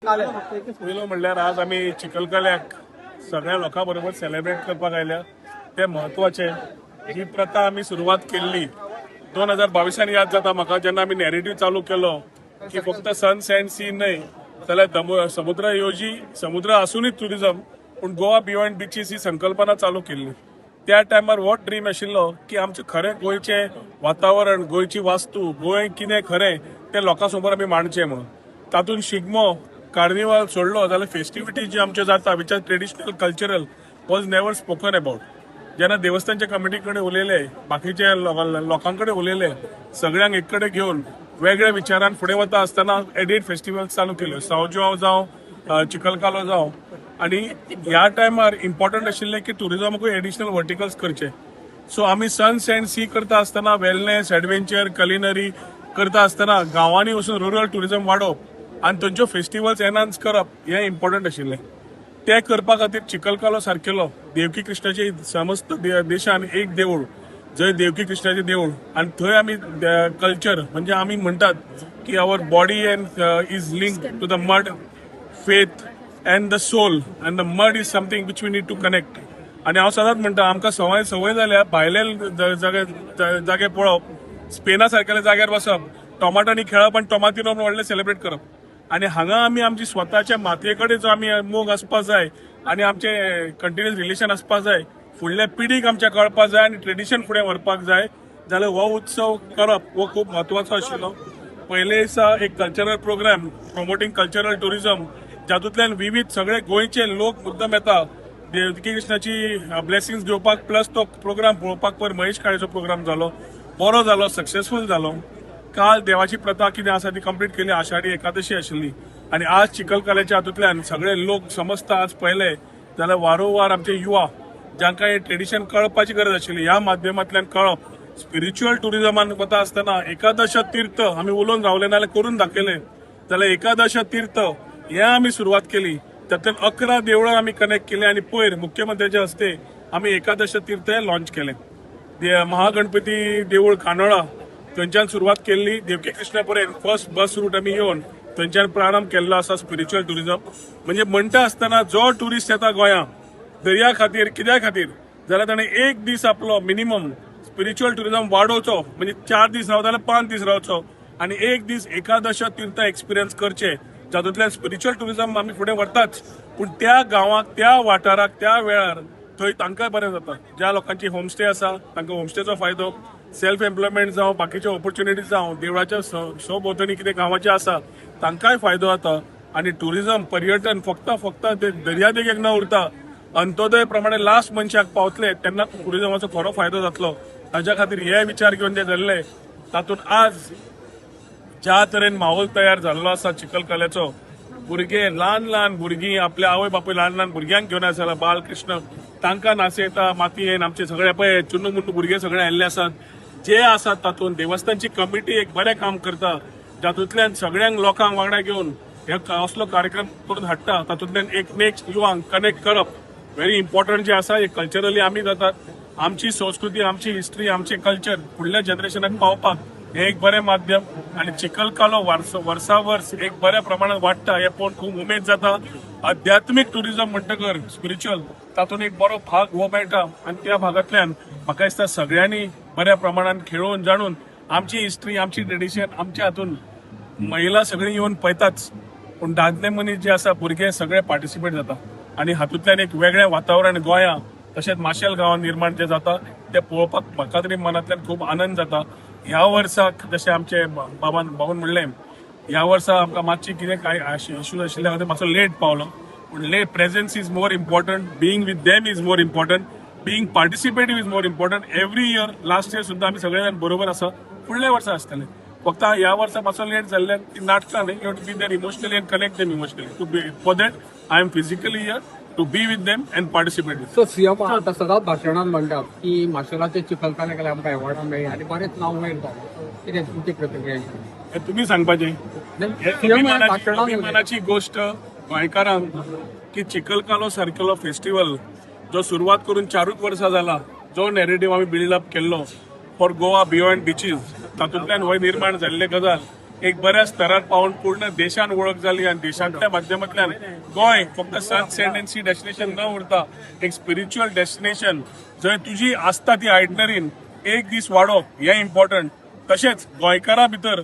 पयलो म्हणल्यार आज आमी चिखलकाल्याक सगळ्या लोकां बरोबर सेलिब्रेट करपाक आयल्या ते म्हत्वाचे जी प्रथा आमी सुरवात केल्ली 2022 याद जाता म्हाका जेन्ना आमी नॅरेटिव्ह चालू केलो की फक्त सन सँड सी न्हय जाल्यार समुद्र येवजी समुद्र आसूनय टुरिजम पूण गोवा बियॉन्ड बिचीस ही संकल्पना चालू केल्ली. त्या टायमार हो ड्रीम आशिल्लो की आमचे खरें गोंयचें वातावरण गोंयची वास्तू गोंय कितें खरें तें लोकां समोर आमी मांडचें म्हणून. तातूंत शिगमो कार्निवल सोडलो जाल्यार फेस्टिविटी जी आमच्यो जाता which are traditional cultural was never spoken about. जेन्ना देवस्थानच्या कमिटी कडेन उलयले बाकीच्या लोकां कडेन उलयले सगळ्यांक एक कडेन घेवन वेगळ्या विचारान फुडें वता आसतना एडीड फेस्टिवल्स चालू केल्यो सावजो जावं चिखलकालो जावं आनी ह्या टायमार इम्पॉर्टंट आशिल्लें की टुरिजमाकूय एडिशनल वर्टिकल्स करचे. सो आमी सन सँड सी करता आसतना वेलनेस एडवेंचर कलिनरी करता आसतना गांवांनी वचून रुरल टुरिजम वाडोवप आनी थंयच्यो फेस्टिवल्स एनहान्स करप हें इम्पॉर्टंट आशिल्लें. ते करपा खातीर चिखलकालो सारकेलो देवकी कृष्णाचे समस्त देशान एक देवूळ जंय देवकी कृष्णाचें देवूळ आनी थंय आमी कल्चर म्हणजे आमी म्हणटात की our body and is linked to the mud faith and the soul and the mud is something which we need to connect. आनी हांव सदांच म्हणटा आमकां संवय जाल्या भायले जागे पळोवप स्पेना सारकेल्या जाग्यार वचप टोमाटांनी खेळप आनी टोमाटिनो व्हडलें सेलिब्रेट करप आनी हांगा आमी आमची स्वताच्या मातये कडेन जो आमी मोग आसपाक जाय आनी आमचे कंटिन्युअस रिलेशन आसपाक जाय फुडल्या पिढीक आमच्या कळपाक जाय आनी ट्रेडिशन फुडें व्हरपाक जाय जाल्यार हो उत्सव करप हो खूब म्हत्वाचो आशिल्लो. पयले दिसा एक cultural programme promoting cultural tourism जातूंतल्यान विविध सगळे गोंयचे लोक मुद्दम येता देवकी कृष्णाची ब्लेसिंग्स घेवपाक प्लस तो प्रोग्राम पळोवपाक पर महेश काळेचो प्रोग्राम जालो बरो जालो सक्सेसफूल जालो. काल देवाची प्रथा कितें आसा ती कंप्लीट केली आषाढी एकादशी आशिल्ली आनी आज चिखलकाल्याच्या हातूंतल्यान सगळे लोक समजता आज पळयले जाल्यार वारंवार आमचे युवा जांकां हे ट्रेडिशन कळपाची गरज आशिल्ली ह्या माध्यमांतल्यान कळप. स्पिरिच्युअल टुरिजमान वता आसतना एकादश तीर्थ आमी उलोवन रावले नाल्यार करून दाखयले जाल्यार एकादश तीर्थ हें आमी सुरवात केली तातूंत 11 देवळां आमी कनेक्ट केली आनी पयर मुख्यमंत्र्याच्या हस्ते आमी एकादश तीर्थ हें लॉन्च केलें. महागणपती देवूळ कानोळा थंयच्यान सुरवात केल्ली देवकी कृष्णा पर्यंत फर्स्ट बस रूट आमी येवन थंयच्यान प्रारंभ केल्लो आसा स्पिरिच्युअल टुरिजम. म्हणजे म्हणटा आसतना जो ट्युरिस्ट येता गोंयांत दर्या खातीर कित्या खातीर जाल्यार ताणें एक दीस आपलो मिनिमम स्पिरिच्युअल टुरिजम वाडोवचो म्हणजे 4 दीस रावता जाल्यार 5 दीस रावचो आनी एक दीस एकादश तीर्थ एक्सपिरियन्स करचे जातूंतल्यान स्पिरिच्युअल टुरिजम आमी फुडें व्हरताच पूण त्या गांवाक त्या वाठाराक त्या वेळार थंय तांकांय बरें जाता. ज्या लोकांची होमस्टे आसा तांकां होमस्टेचो फायदो सेल्फ एम्प्लॉयमेंट जावं बाकीचे ऑपॉर्च्युनिटीज जावं देवळाच्या भोंवतणी कितें गांवाचें आसा तांकांय फायदो जाता आनी टुरिजम पर्यटन फक्त दर्यादेगेक न उरता अंत्योदय प्रमाणे लास्ट मनशाक पावतले तेन्ना टुरिजमाचो खरो फायदो जातलो. ताच्या खातीर हे विचार घेवन ते जाल्ले तातूंत आज ज्या तरेन माहोल तयार जाल्लो आसा चिखलकाल्याचो भुरगे ल्हान भुरगीं आपल्या आवय बापूय ल्हान भुरग्यांक घेवन आसा बालकृष्ण तांकां नाचयता मातयेन आमचे सगळे पळय चुन्नू मुन्नू भुरगे सगळे आयिल्ले आसात जे आसात तातूंत देवस्थानची कमिटी एक बरें काम करता जातूंतल्यान सगळ्यांक लोकांक वांगडा घेवन हे असलो कार्यक्रम करून हाडटा तातूंतल्यान एक नेक्स्ट युवांक कनेक्ट करप व्हेरी इम्पॉर्टंट जे आसा एक कल्चरली आमी जातात आमची संस्कृती आमची हिस्ट्री आमचे कल्चर फुडल्या जनरेशनाक पावपाक हे एक बरें माध्यम आनी चिखलकालो वर्सा वर्स एक बऱ्या प्रमाणात वाडटा हे पळोवन खूब उमेद जाता. आध्यात्मीक टुरिजम म्हणटकर स्पिरिच्युअल तातूंत एक बरो भाग हो मेळटा आनी त्या भागांतल्यान म्हाका दिसता सगळ्यांनी बऱ्या प्रमाणात खेळून जाणून आमची हिस्ट्री आमची ट्रेडिशन आमच्या हातून महिला सगळी येवन पळयताच पूण दादले मनीस जे आसा भुरगे सगळे पार्टिसिपेट जाता आनी हातूंतल्यान एक वेगळें वातावरण गोंयां तशेंच माशेल गांवांत निर्माण जे जाता ते पळोवपाक म्हाका तरी मनांतल्यान खूब आनंद जाता. ह्या वर्साक जशें आमचे बाबान म्हणलें ह्या वर्सा आमकां मातशी कितें कांय इश्यूज आशिल्ल्या खातीर मातसो लेट पावलो पूण late presence is more important being with them is more important being participative is more important. Every year last year सुद्दां आमी सगळे जाण बरोबर आसा फुडल्या वर्सा आसतले फक्त ह्या वर्सा मातसो लेट जाल्ल्यान ती नाटकां न्ही you to be there emotionally and connect them emotionally to be for that I am physically here to be with them and participate. So CM आता सदांच भाशणांत म्हणटात की माशेलाचे चिखलकाले गेल्यार आमकां एवॉर्डां मेळ्ळी आनी बरेंच नांव मेळटा कितें तुमची प्रतिक्रिया हे तुमी सांगपाचें अभिमानाची गोष्ट गोंयकारांक की चिखलकालो सारकेलो फेस्टिवल जो सुरवात करून 4 वर्सां जाला जो नॅरेटिव्ह आमी बिल्ड अप केल्लो फॉर गोवा बियॉन्ड बिचीस तातूंतल्यान हो निर्माण जाल्ले गजाल एक बऱ्या स्तरार पावन पूर्ण देशान वळख जाली आणि देशांतल्या माध्यमांतल्यान गोंय फक्त सनसेंडन्सी डेस्टिनेशन न उरता एक स्पिरिच्युअल डेस्टिनेशन जंय तुजी आस्था ती आयटनरीन एक दीस वाडोवप हें इम्पॉर्टंट. तशेंच गोंयकारां भितर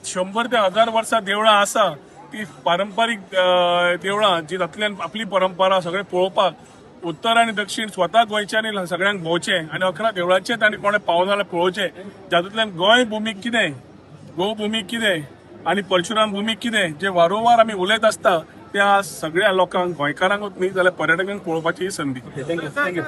100 ते 1000 वर्सां देवळां आसा ती पारंपारीक देवळां जी तातूंतल्यान आपली परंपरा सगळे पळोवपाक उत्तर आनी दक्षिण स्वता गोंयच्यांनी सगळ्यांक भोंवचें आनी 11 देवळांचे तांणी कोणें पावना जाल्यार पळोवचें. जातूंतल्यान गोंय भुमीक कितें, गोव भुमीक कितें आनी परशुराम भुमीक कितें जे वारंवार आमी उलयत आसता त्या सगळ्या लोकांक गोंयकारांकूच न्ही जाल्यार पर्यटकांक पळोवपाची ही संदी. थँक्यू.